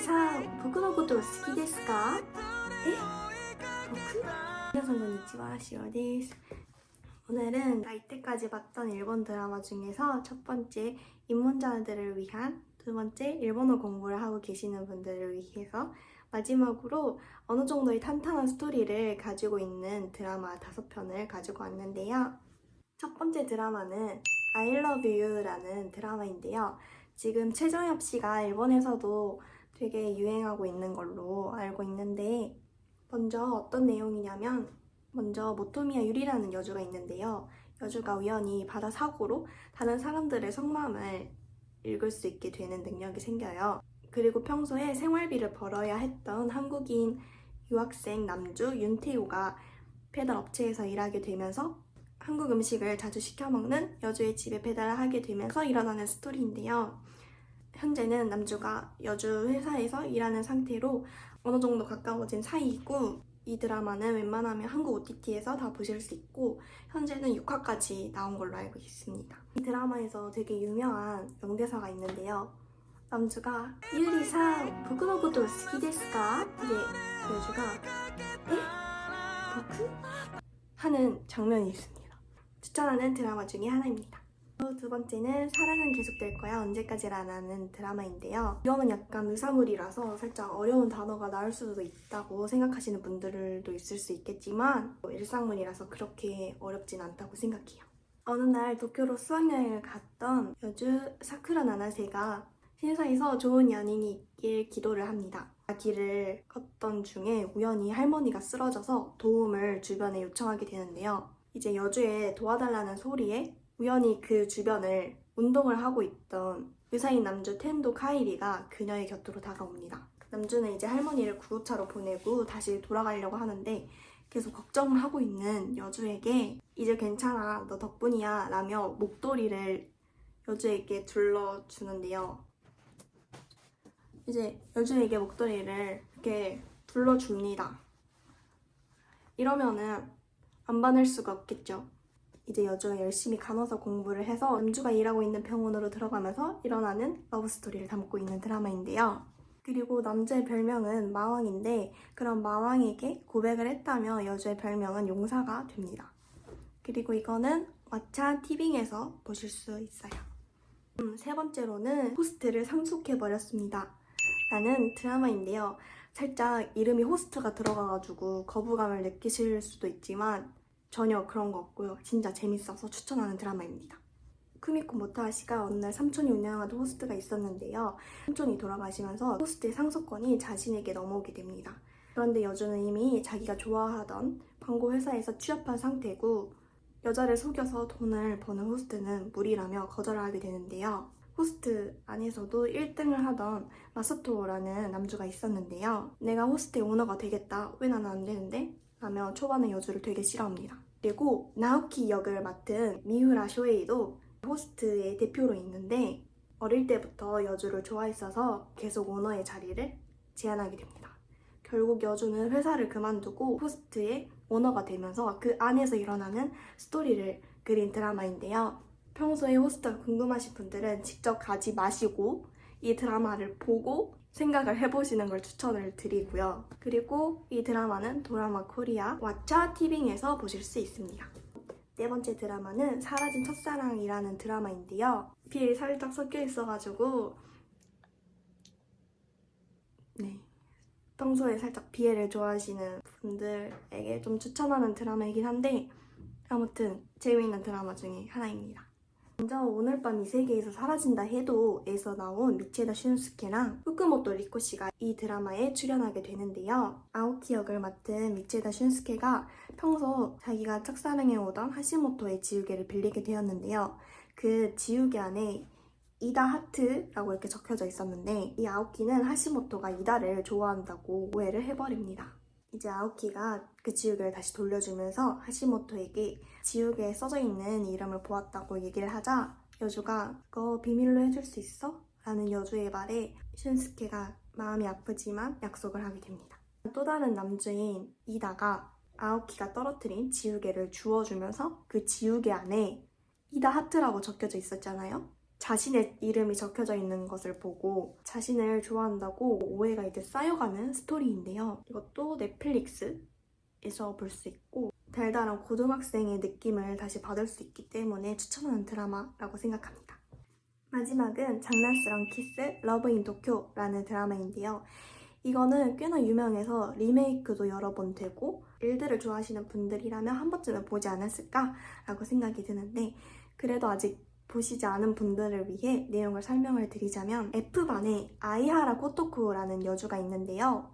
さん、僕のこと好きですか？え？僕? 안녕하세요, konnichiwa, 시로です. 오늘은 나 이때까지 봤던 일본 드라마 중에서 첫 번째 입문자들을 위한, 두 번째 일본어 공부를 하고 계시는 분들을 위해서, 마지막으로 어느 정도의 탄탄한 스토리를 가지고 있는 드라마 5편을 가지고 왔는데요. 첫 번째 드라마는 I Love You라는 드라마인데요. 지금 최정엽 씨가 일본에서도 되게 유행하고 있는 걸로 알고 있는데, 먼저 어떤 내용이냐면, 먼저 모토미야 유리라는 여주가 있는데요. 여주가 우연히 바다 사고로 다른 사람들의 속마음을 읽을 수 있게 되는 능력이 생겨요. 그리고 평소에 생활비를 벌어야 했던 한국인 유학생 남주 윤태호가 배달 업체에서 일하게 되면서 한국 음식을 자주 시켜먹는 여주의 집에 배달을 하게 되면서 일어나는 스토리인데요. 현재는 남주가 여주 회사에서 일하는 상태로 어느 정도 가까워진 사이이고, 이 드라마는 웬만하면 한국 OTT에서 다 보실 수 있고 현재는 6화까지 나온 걸로 알고 있습니다. 이 드라마에서 되게 유명한 명대사가 있는데요. 남주가 유리さん, 僕のこと好きですか? 네, 여주가 에? 僕? 하는 장면이 있습니다. 추천하는 드라마 중에 하나입니다. 두 번째는 사랑은 계속될 거야 언제까지라는 드라마인데요. 이거는 약간 의사물이라서 살짝 어려운 단어가 나올 수도 있다고 생각하시는 분들도 있을 수 있겠지만 일상물이라서 그렇게 어렵진 않다고 생각해요. 어느 날 도쿄로 수학여행을 갔던 여주 사쿠라 나나세가 신사에서 좋은 연인이 있길 기도를 합니다. 길을 걷던 중에 우연히 할머니가 쓰러져서 도움을 주변에 요청하게 되는데요. 이제 여주에 도와달라는 소리에 우연히 그 주변을 운동을 하고 있던 의사인 남주 텐도 카이리가 그녀의 곁으로 다가옵니다. 남주는 이제 할머니를 구급차로 보내고 다시 돌아가려고 하는데 계속 걱정을 하고 있는 여주에게 이제 괜찮아, 너 덕분이야 라며 목도리를 여주에게 둘러주는데요. 이제 여주에게 목도리를 이렇게 둘러줍니다. 이러면은 안 받을 수가 없겠죠. 이제 여주가 열심히 간호사 공부를 해서 남주가 일하고 있는 병원으로 들어가면서 일어나는 러브스토리를 담고 있는 드라마인데요. 그리고 남주의 별명은 마왕인데 그런 마왕에게 고백을 했다며 여주의 별명은 용사가 됩니다. 그리고 이거는 왓챠 티빙에서 보실 수 있어요. 세 번째로는 호스트를 상속해버렸습니다 라는 드라마인데요. 살짝 이름이 호스트가 들어가가지고 거부감을 느끼실 수도 있지만 전혀 그런 거 없고요. 진짜 재밌어서 추천하는 드라마입니다. 쿠미코 모토하시가 어느 날 삼촌이 운영하던 호스트가 있었는데요. 삼촌이 돌아가시면서 호스트의 상속권이 자신에게 넘어오게 됩니다. 그런데 여주는 이미 자기가 좋아하던 광고 회사에서 취업한 상태고 여자를 속여서 돈을 버는 호스트는 무리라며 거절을 하게 되는데요. 호스트 안에서도 1등을 하던 마사토라는 남주가 있었는데요. 내가 호스트의 오너가 되겠다. 왜 나는 안 되는데? 라며 초반에 여주를 되게 싫어합니다. 그리고 나오키 역을 맡은 미우라 쇼에이도 호스트의 대표로 있는데 어릴 때부터 여주를 좋아했어서 계속 오너의 자리를 제안하게 됩니다. 결국 여주는 회사를 그만두고 호스트의 오너가 되면서 그 안에서 일어나는 스토리를 그린 드라마인데요. 평소에 호스트가 궁금하신 분들은 직접 가지 마시고 이 드라마를 보고 생각을 해보시는 걸 추천을 드리고요. 그리고 이 드라마는 도라마 코리아 왓챠 티빙에서 보실 수 있습니다. 네 번째 드라마는 사라진 첫사랑이라는 드라마인데요. BL이 살짝 섞여 있어가지고 평소에 살짝 BL을 좋아하시는 분들에게 좀 추천하는 드라마이긴 한데 아무튼 재미있는 드라마 중에 하나입니다. 먼저 오늘 밤 이 세계에서 사라진다 해도 에서 나온 미체다 슌스케랑 후쿠모토 리코씨가 이 드라마에 출연하게 되는데요. 아오키 역을 맡은 미체다 슌스케가 평소 자기가 짝사랑해오던 하시모토의 지우개를 빌리게 되었는데요. 그 지우개 안에 이다 하트라고 이렇게 적혀져 있었는데 이 아오키는 하시모토가 이다를 좋아한다고 오해를 해버립니다. 이제 아오키가 그 지우개를 다시 돌려주면서 하시모토에게 지우개에 써져 있는 이름을 보았다고 얘기를 하자 여주가 그거 비밀로 해줄 수 있어? 라는 여주의 말에 슌스케가 마음이 아프지만 약속을 하게 됩니다. 또 다른 남주인 이다가 아오키가 떨어뜨린 지우개를 주워주면서 그 지우개 안에 이다 하트라고 적혀져 있었잖아요. 자신의 이름이 적혀져 있는 것을 보고 자신을 좋아한다고 오해가 이제 쌓여가는 스토리인데요. 이것도 넷플릭스에서 볼 수 있고 달달한 고등학생의 느낌을 다시 받을 수 있기 때문에 추천하는 드라마라고 생각합니다. 마지막은 장난스러운 키스 러브 인 도쿄라는 드라마인데요. 이거는 꽤나 유명해서 리메이크도 여러 번 되고 일들을 좋아하시는 분들이라면 한 번쯤은 보지 않았을까라고 생각이 드는데 그래도 아직 보시지 않은 분들을 위해 내용을 설명을 드리자면 F반에 아이하라 코토쿠라는 여주가 있는데요.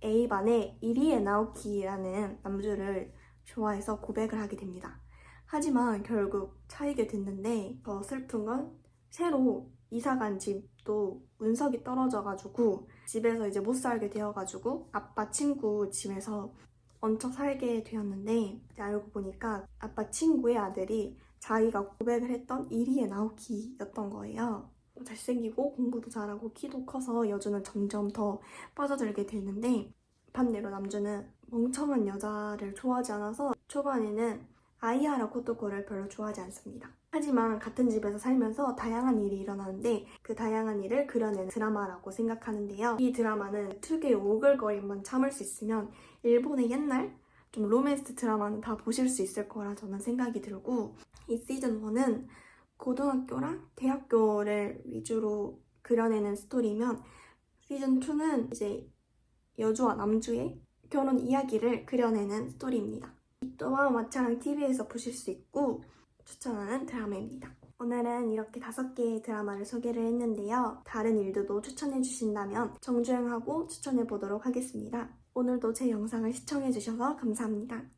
A반에 이리에 나오키라는 남주를 좋아해서 고백을 하게 됩니다. 하지만 결국 차이게 됐는데 더 슬픈 건 새로 이사간 집도 운석이 떨어져가지고 집에서 이제 못 살게 되어가지고 아빠 친구 집에서 얹혀 살게 되었는데 알고 보니까 아빠 친구의 아들이 자기가 고백을 했던 이리에 나오키였던 거예요. 잘생기고 공부도 잘하고 키도 커서 여주는 점점 더 빠져들게 되는데 반대로 남주는 멍청한 여자를 좋아하지 않아서 초반에는 아이하라 코토코를 별로 좋아하지 않습니다. 하지만 같은 집에서 살면서 다양한 일이 일어나는데 그 다양한 일을 그려내는 드라마라고 생각하는데요. 이 드라마는 특유의 오글거림만 참을 수 있으면 일본의 옛날 좀 로맨스 드라마는 다 보실 수 있을 거라 저는 생각이 들고 이 시즌 1은 고등학교랑 대학교를 위주로 그려내는 스토리면 시즌 2는 이제 여주와 남주의 결혼 이야기를 그려내는 스토리입니다. 이 또한 마차랑 TV에서 보실 수 있고 추천하는 드라마입니다. 오늘은 이렇게 5개의 드라마를 소개를 했는데요. 다른 일들도 추천해 주신다면 정주행하고 추천해 보도록 하겠습니다. 오늘도 제 영상을 시청해 주셔서 감사합니다.